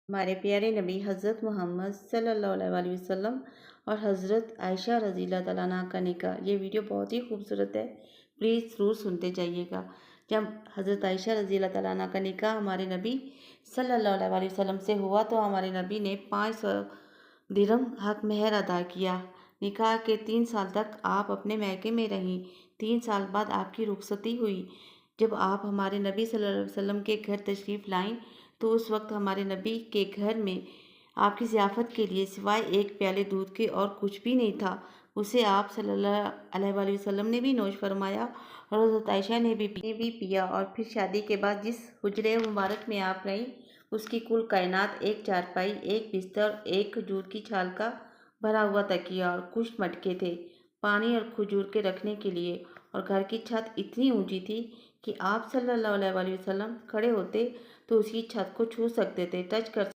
हमारे प्यारे नबी हज़रत मोहम्मद सल्लल्लाहु अलैहि वसल्लम और हज़रत आयशा रज़ी अल्लाह तआला अन्हा का निकाह। ये वीडियो बहुत ही खूबसूरत है, प्लीज़ ज़रूर सुनते जाइएगा। जब हज़रत आयशा रज़ी अल्लाह तआला अन्हा का निकाह हमारे नबी सल्लल्लाहु अलैहि वसल्लम से हुआ तो हमारे नबी ने 500 दिरहम हक महर अदा किया। निकाह के 3 साल तक आप अपने मैके में रहीं। 3 साल बाद आपकी रुखसती हुई। जब आप हमारे नबी सल्लल्लाहु अलैहि वसल्लम के घर तशरीफ़ लाईं तो उस वक्त हमारे नबी के घर में आपकी ज़ियाफ़त के लिए सिवाय एक प्याले दूध के और कुछ भी नहीं था। उसे आप सल्लल्लाहु अलैहि वसल्लम ने भी नोश फरमाया और हज़रत आयशा ने भी पिया। और फिर शादी के बाद जिस हुजरे मुबारक में आप रहीं उसकी कुल कायनात एक चारपाई, एक बिस्तर, एक खजूर की छाल का भरा हुआ तकिया और कुछ मटके थे पानी और खजूर के रखने के लिए। और घर की छत इतनी ऊंची थी कि आप सल्लल्लाहु अलैहि वसल्लम खड़े होते तो उसकी छत को छू सकते थे, टच कर